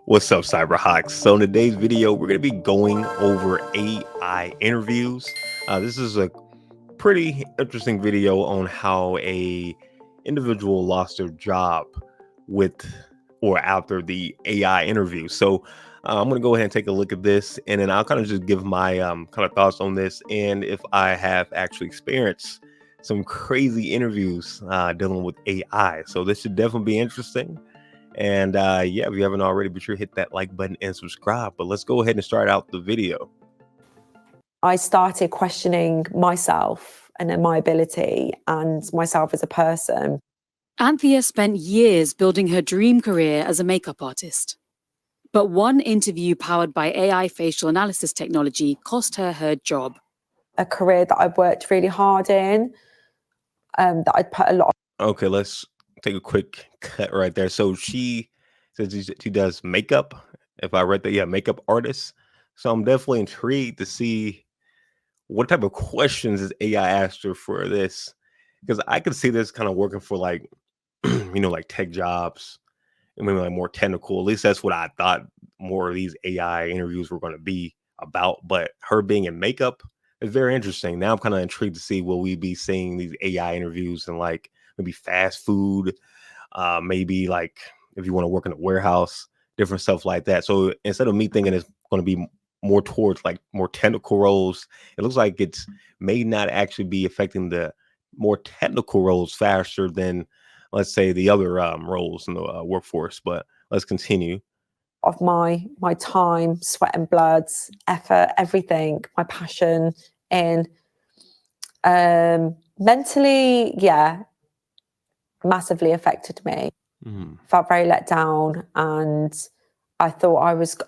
What's up, Cyberhawks? So in today's video, we're going to be going over AI interviews. This is a pretty interesting video on how a individual lost their job with or after the AI interview. So I'm going to go ahead and take a look at this, and then I'll kind of just give my kind of thoughts on this, and if I have actually experienced some crazy interviews dealing with AI. So this should definitely be interesting. And yeah, if you haven't already, be sure to hit that like button and subscribe. But let's go ahead and start out the video. I started questioning myself and then my ability and myself as a person. Anthea spent years building her dream career as a makeup artist. But one interview powered by AI facial analysis technology cost her her job. A career that I've worked really hard in, that I'd put a lot of. Okay, let's take a quick cut right there. So she says she does makeup. If I read that, yeah, makeup artist. So I'm definitely intrigued to see what type of questions is AI asked her for this, because I could see this kind of working for like, like tech jobs, and maybe like more technical. At least that's what I thought more of these AI interviews were going to be about. But her being in makeup is very interesting. Now I'm kind of intrigued to see will we be seeing these AI interviews in like maybe fast food, maybe like if you want to work in a warehouse, different stuff like that. So instead of me thinking it's going to be more towards like more technical roles, it looks like it's may not actually be affecting the more technical roles faster than, let's say, the other roles in the workforce. But let's continue. Of my time, sweat and blood, effort, everything, my passion in. Mentally, yeah, massively affected me. Felt very let down, and I thought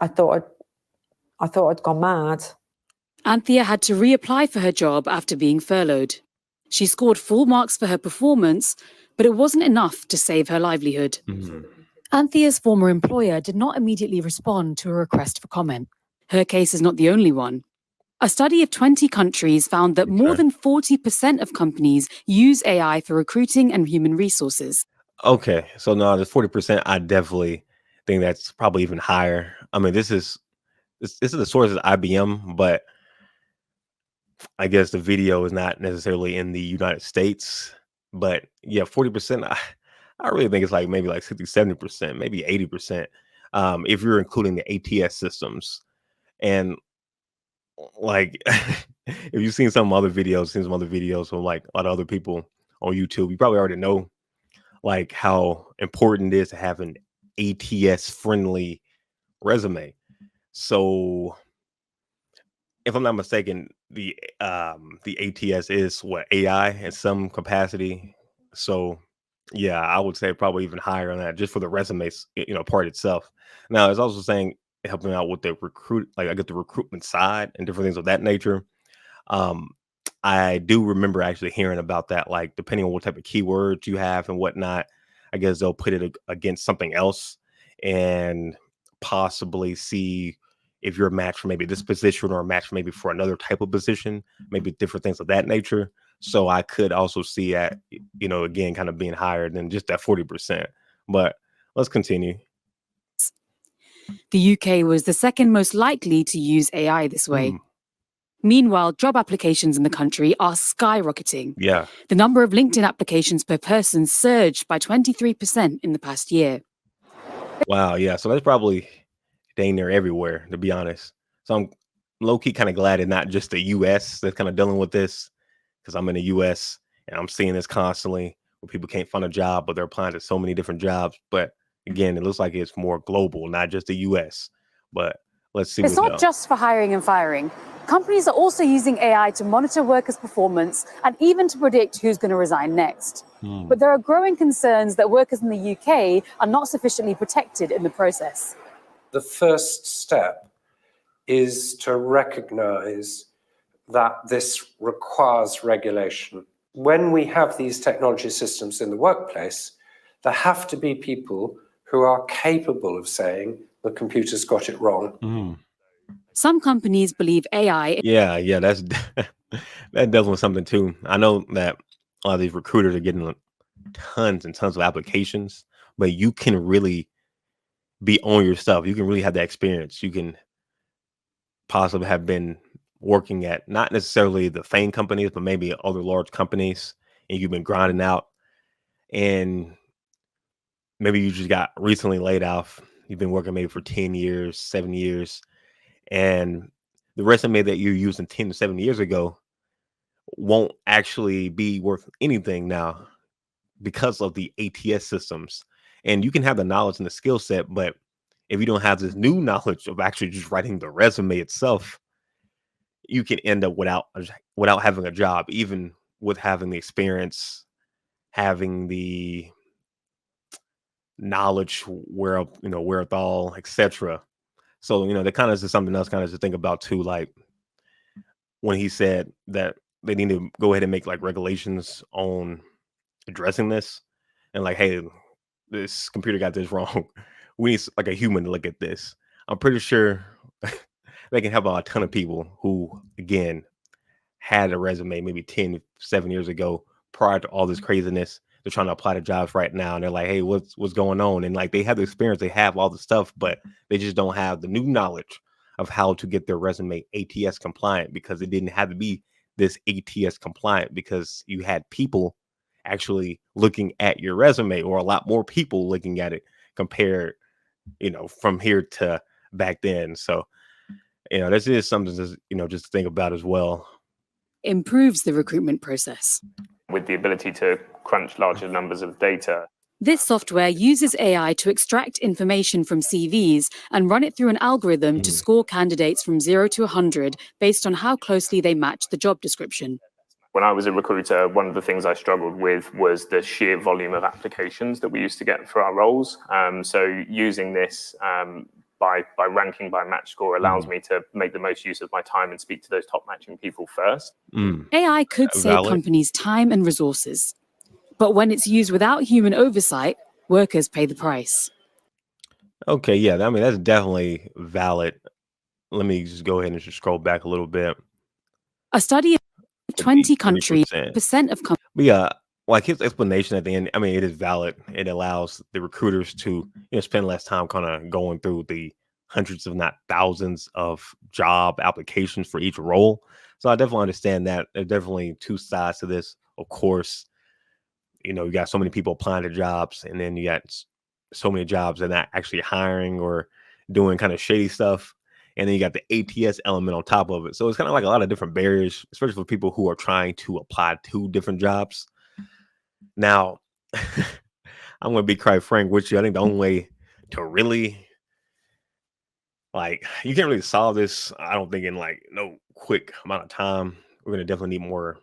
I'd gone mad. Anthea had to reapply for her job after being furloughed. She scored full marks for her performance, but it wasn't enough to save her livelihood. Anthea's former employer did not immediately respond to a request for comment. Her case is not the only one. A study of 20 countries found that more than 40% of companies use AI for recruiting and human resources. Okay, so no, the 40%, I definitely think that's probably even higher. I mean, this is the source of IBM, but I guess the video is not necessarily in the United States. But yeah, 40%, I really think it's like maybe like 60, 70%, maybe 80%, if you're including the ATS systems. And like, if you've seen some other videos from like a lot of other people on YouTube, you probably already know like how important it is to have an ATS friendly resume. So if I'm not mistaken, the ATS is what, AI in some capacity. So yeah, I would say probably even higher on that just for the resumes, part itself. Now it's also saying helping out with the like I get the recruitment side and different things of that nature. Um, I do remember actually hearing about that, like depending on what type of keywords you have and whatnot, I guess they'll put it against something else and possibly see if you're a match for maybe this position or a match maybe for another type of position, maybe different things of that nature. So I could also see that, again, kind of being higher than just that 40%. But let's continue. The UK was the second most likely to use AI this way. Meanwhile, job applications in the country are skyrocketing. Yeah. The number of LinkedIn applications per person surged by 23% in the past year. Wow. Yeah. So that's probably dang near everywhere, to be honest. So I'm low-key kind of glad it's not just the US that's kind of dealing with this, because I'm in the US and I'm seeing this constantly where people can't find a job, but they're applying to so many different jobs. But again, it looks like it's more global, not just the US. But let's see. It's not just for hiring and firing. Companies are also using AI to monitor workers' performance and even to predict who's going to resign next. But there are growing concerns that workers in the UK are not sufficiently protected in the process. The first step is to recognize that this requires regulation. When we have these technology systems in the workplace, there have to be people who are capable of saying the computer's got it wrong. Some companies believe AI. Yeah, that's that definitely something too. I know that a lot of these recruiters are getting tons and tons of applications, but you can really be on your stuff. You can really have that experience. You can possibly have been working at not necessarily the FANG companies, but maybe other large companies, and you've been grinding out, and maybe you just got recently laid off. You've been working maybe for 10 years, 7 years, and the resume that you're using 10 to 7 years ago won't actually be worth anything now because of the ATS systems. And you can have the knowledge and the skill set, but if you don't have this new knowledge of actually just writing the resume itself, you can end up without having a job, even with having the experience, having the knowledge, wherewithal, etc. So that kind of is something else, kind of to think about too. Like when he said that they need to go ahead and make like regulations on addressing this, and like, hey, this computer got this wrong. We need like a human to look at this. I'm pretty sure they can help out a ton of people who, again, had a resume maybe 10, 7 years ago prior to all this craziness. They're trying to apply to jobs right now, and they're like, hey, what's going on? And like, they have the experience, they have all the stuff, but they just don't have the new knowledge of how to get their resume ATS compliant, because it didn't have to be this ATS compliant, because you had people actually looking at your resume, or a lot more people looking at it compared, from here to back then. So, this is something to, just think about as well. Improves the recruitment process. With the ability to crunch larger numbers of data. This software uses AI to extract information from CVs and run it through an algorithm to score candidates from 0 to 100 based on how closely they match the job description. When I was a recruiter, one of the things I struggled with was the sheer volume of applications that we used to get for our roles. So using this by ranking by match score allows me to make the most use of my time and speak to those top matching people first. AI could save companies time and resources, but when it's used without human oversight, workers pay the price. Okay, yeah, I mean, that's definitely valid. Let me just go ahead and just scroll back a little bit. A study of 20 countries, percent of companies. But yeah, like his explanation at the end, I mean, it is valid. It allows the recruiters to spend less time kind of going through the hundreds, if not thousands, of job applications for each role. So I definitely understand that. There's definitely two sides to this. Of course, you got so many people applying to jobs, and then you got so many jobs that are not actually hiring or doing kind of shady stuff. And then you got the ATS element on top of it. So it's kind of like a lot of different barriers, especially for people who are trying to apply to different jobs. Now, I'm going to be quite frank with you. I think the only way to really, you can't really solve this, I don't think, in no quick amount of time. We're going to definitely need more,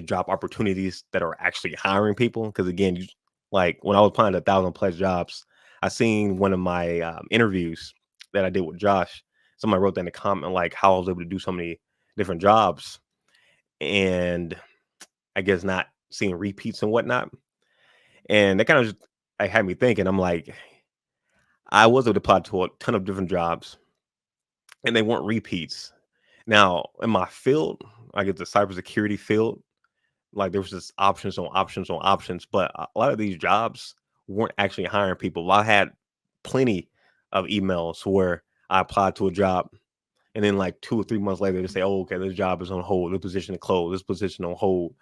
job opportunities that are actually hiring people. Because again, when I was applying to 1,000+ jobs, I seen one of my interviews that I did with Josh. Somebody wrote that in the comment, how I was able to do so many different jobs, and I guess not seeing repeats and whatnot. And that kind of just had me thinking. I'm like, I was able to apply to a ton of different jobs, and they weren't repeats. Now, in my field, the cybersecurity field, there was just options on options on options, but a lot of these jobs weren't actually hiring people. I had plenty of emails where I applied to a job, and then 2 or 3 months later, they say, "Oh, okay, this job is on hold. This position is closed. This position on hold."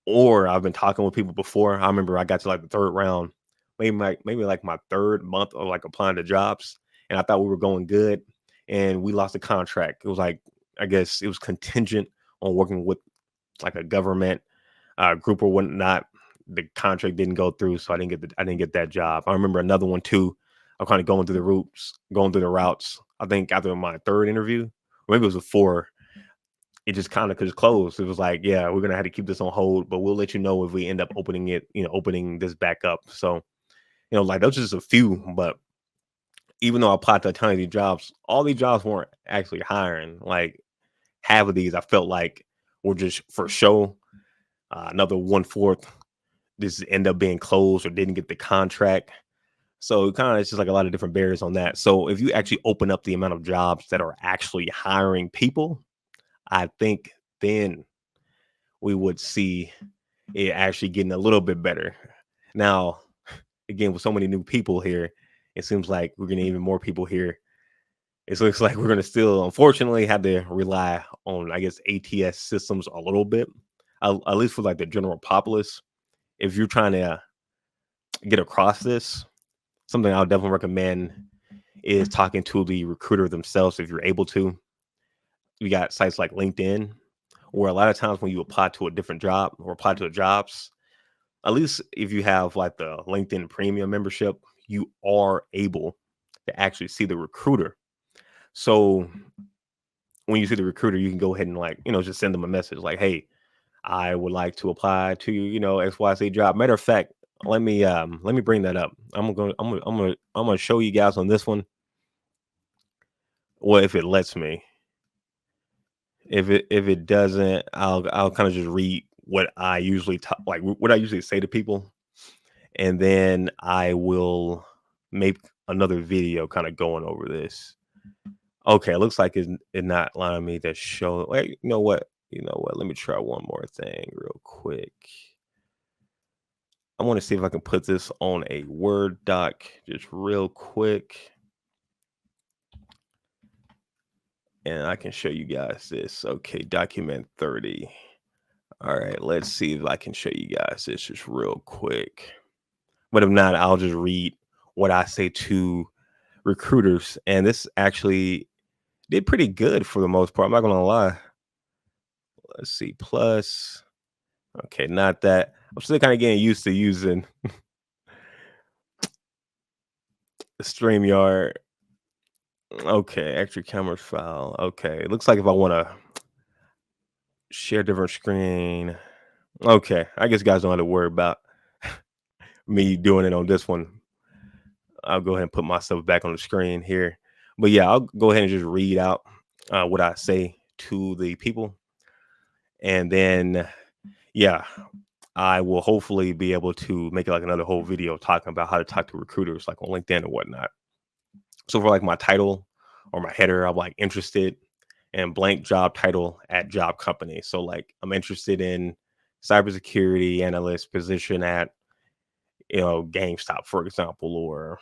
Or I've been talking with people before. I remember I got to the third round, maybe my third month of applying to jobs, and I thought we were going good, and we lost the contract. It was I guess it was contingent on working with a government group or whatnot. The contract didn't go through, so I didn't get that job. I remember another one too. I'm kind of going through the routes. I think after my third interview, or maybe it was before, it just kind of closed. It was yeah, we're gonna have to keep this on hold, but we'll let you know if we end up opening this back up. So, those are just a few. But even though I applied to a ton of these jobs, all these jobs weren't actually hiring. Half of these I felt were just for show. Another 1/4 just end up being closed or didn't get the contract. So it's just a lot of different barriers on that. So if you actually open up the amount of jobs that are actually hiring people, I think then we would see it actually getting a little bit better. Now, again, with so many new people here, it seems like we're getting even more people here. It looks like we're going to still, unfortunately, have to rely on, I guess, ATS systems a little bit, at least for like the general populace. If you're trying to get across this, something I'll definitely recommend is talking to the recruiter themselves if you're able to. We got sites like LinkedIn, where a lot of times when you apply to a different job or apply to the jobs, at least if you have like the LinkedIn Premium membership, you are able to actually see the recruiter. So when you see the recruiter, you can go ahead and like, just send them a message like, hey, I would like to apply to, XYZ job. Matter of fact, let me bring that up. I'm gonna show you guys on this one. Well, if it lets me. If it doesn't, I'll kind of just read what I usually what I usually say to people, and then I will make another video kind of going over this. Okay, it looks like it's not allowing me to show. Wait, you know what? Let me try one more thing real quick. I want to see if I can put this on a Word doc just real quick. And I can show you guys this. Okay, document 30. All right, let's see if I can show you guys this just real quick. But if not, I'll just read what I say to recruiters. And this actually did pretty good for the most part. I'm not going to lie. Let's see, plus. Okay, not that. I'm still kind of getting used to using StreamYard. Okay, extra camera file. Okay, it looks like if I want to share different screen. Okay, I guess guys don't have to worry about me doing it on this one. I'll go ahead and put myself back on the screen here. But yeah, I'll go ahead and just read out what I say to the people. And then, yeah, I will hopefully be able to make like another whole video talking about how to talk to recruiters like on LinkedIn and whatnot. So for like my title or my header, I'm like interested in blank job title at job company. So like I'm interested in cybersecurity analyst position at, GameStop, for example, or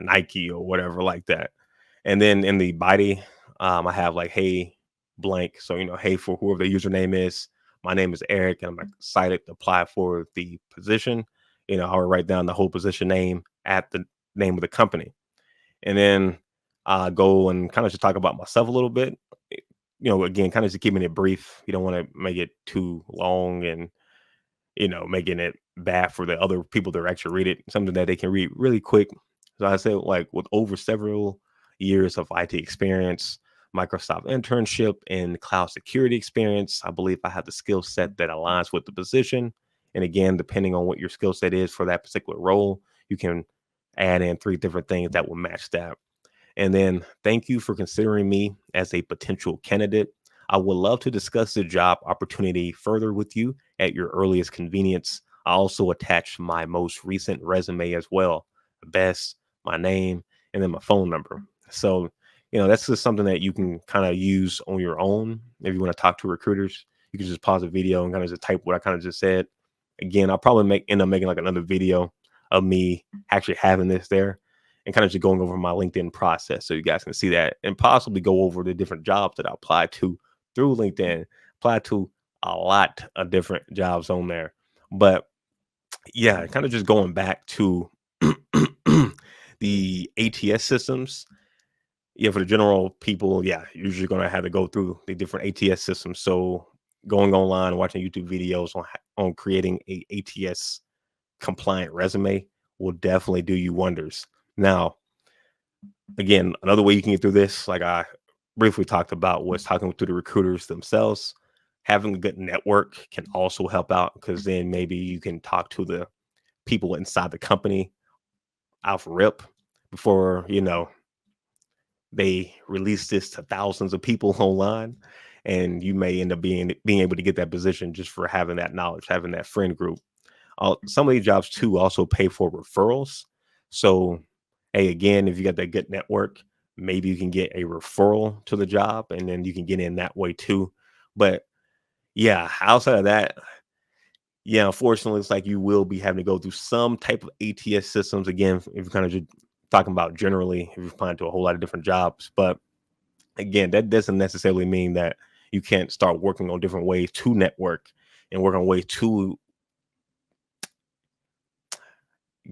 Nike or whatever like that. And then in the body, I have like, hey, blank. So, hey, for whoever the username is, my name is Eric and I'm excited to apply for the position. I'll write down the whole position name at the name of the company. And then go and kind of just talk about myself a little bit. Again, kind of just keeping it brief. You don't want to make it too long and, making it bad for the other people that actually read it, something that they can read really quick. So I say like with over several years of IT experience, Microsoft internship, and cloud security experience, I believe I have the skill set that aligns with the position. And again, depending on what your skill set is for that particular role, you can add in 3 different things that will match that. And then thank you for considering me as a potential candidate. I would love to discuss the job opportunity further with you at your earliest convenience. I also attached my most recent resume as well, best, my name, and then my phone number. So, that's just something that you can kind of use on your own. If you want to talk to recruiters, you can just pause the video and kind of just type what I kind of just said. Again, I'll probably end up making like another video of me actually having this there and kind of just going over my LinkedIn process so you guys can see that and possibly go over the different jobs that I applied to through LinkedIn. Applied to a lot of different jobs on there. But yeah, kind of just going back to the ATS systems. Yeah, for the general people, yeah, you're usually going to have to go through the different ATS systems. So going online, watching YouTube videos on creating a ATS compliant resume will definitely do you wonders. Now, again, another way you can get through this, like I briefly talked about, was talking to the recruiters themselves. Having a good network can also help out because then maybe you can talk to the people inside the company off rip before, they release this to thousands of people online, and you may end up being able to get that position just for having that knowledge, having that friend group. Some of these jobs too also pay for referrals. So, hey, again, if you got that good network, maybe you can get a referral to the job, and then you can get in that way too. But yeah, outside of that, yeah, unfortunately, it's like you will be having to go through some type of ATS systems again. If you're kind of just talking about generally, if you're applying to a whole lot of different jobs, but again, that doesn't necessarily mean that you can't start working on different ways to network and work on ways to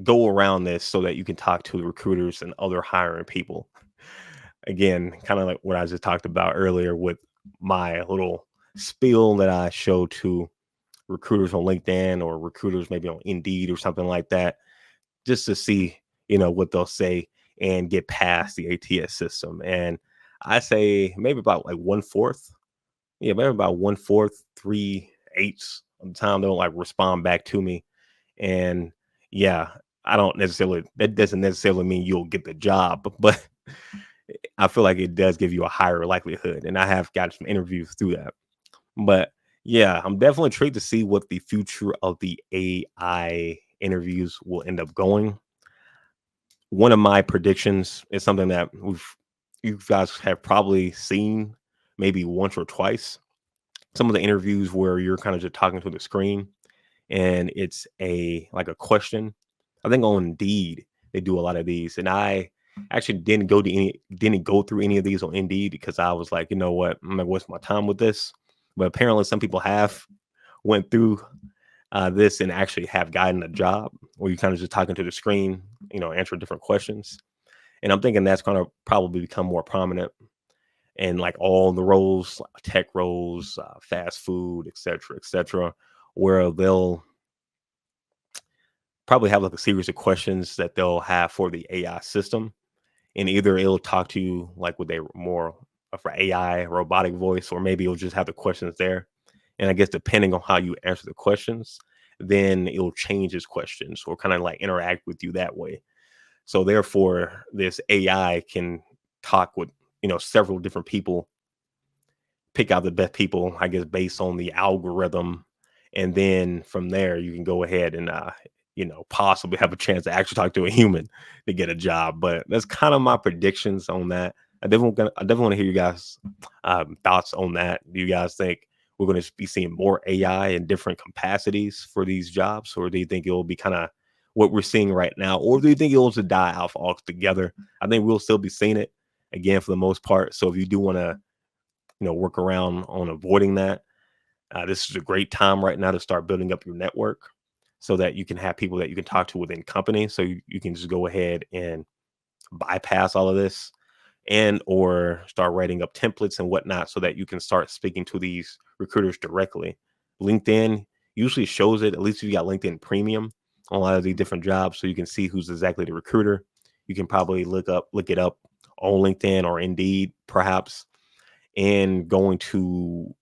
go around this so that you can talk to the recruiters and other hiring people. Again, kind of like what I just talked about earlier with my little spiel that I showed to recruiters on LinkedIn or recruiters maybe on Indeed or something like that, just to see, what they'll say and get past the ATS system. And I say maybe about like 1/4. Yeah, maybe about 1/4, 3/8 of the time they'll like respond back to me. And yeah, that doesn't necessarily mean you'll get the job, but I feel like it does give you a higher likelihood. And I have got some interviews through that. But yeah, I'm definitely intrigued to see what the future of the AI interviews will end up going. One of my predictions is something that you guys have probably seen maybe once or twice. Some of the interviews where you're kind of just talking to the screen and it's like a question. I think on Indeed they do a lot of these, and I actually didn't go through any of these on Indeed because I was like, you know what, I'm gonna waste my time with this. But apparently, some people have went through this and actually have gotten a job where you kind of just talking to the screen, answer different questions. And I'm thinking that's going to probably become more prominent in like all the roles, like tech roles, fast food, et cetera, where they'll probably have like a series of questions that they'll have for the AI system. And either it'll talk to you like with a more of an AI robotic voice, or maybe it'll just have the questions there. And I guess depending on how you answer the questions, then it'll change its questions or kind of like interact with you that way. So therefore, this AI can talk with, several different people, pick out the best people, I guess, based on the algorithm. And then from there, you can go ahead and, possibly have a chance to actually talk to a human to get a job. But that's kind of my predictions on that. I definitely want to hear you guys' thoughts on that. Do you guys think we're going to be seeing more AI in different capacities for these jobs, or do you think it will be kind of what we're seeing right now, or do you think it will just die off altogether? I think we'll still be seeing it again for the most part. So if you do want to, work around on avoiding that, this is a great time right now to start building up your network so that you can have people that you can talk to within companies. So you can just go ahead and bypass all of this and or start writing up templates and whatnot so that you can start speaking to these recruiters directly. LinkedIn usually shows it, at least if you got LinkedIn Premium, on a lot of these different jobs, so you can see who's exactly the recruiter. You can probably look it up on LinkedIn or Indeed, perhaps, and going to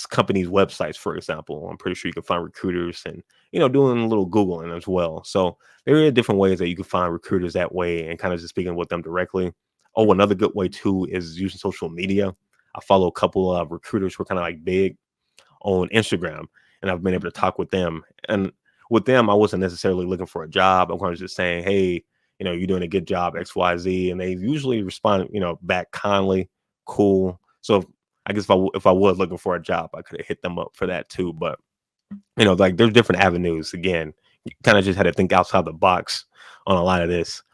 companies' websites, for example. I'm pretty sure you can find recruiters and, doing a little Googling as well. So there are different ways that you can find recruiters that way and kind of just speaking with them directly. Oh, another good way too is using social media. I follow a couple of recruiters who are kind of like big on Instagram, and I've been able to talk with them. And with them, I wasn't necessarily looking for a job. I'm kind of just saying, hey, you're doing a good job, XYZ. And they usually respond, back kindly, cool. So I guess if I was looking for a job, I could have hit them up for that too. But like there's different avenues. Again, you kind of just had to think outside the box on a lot of this.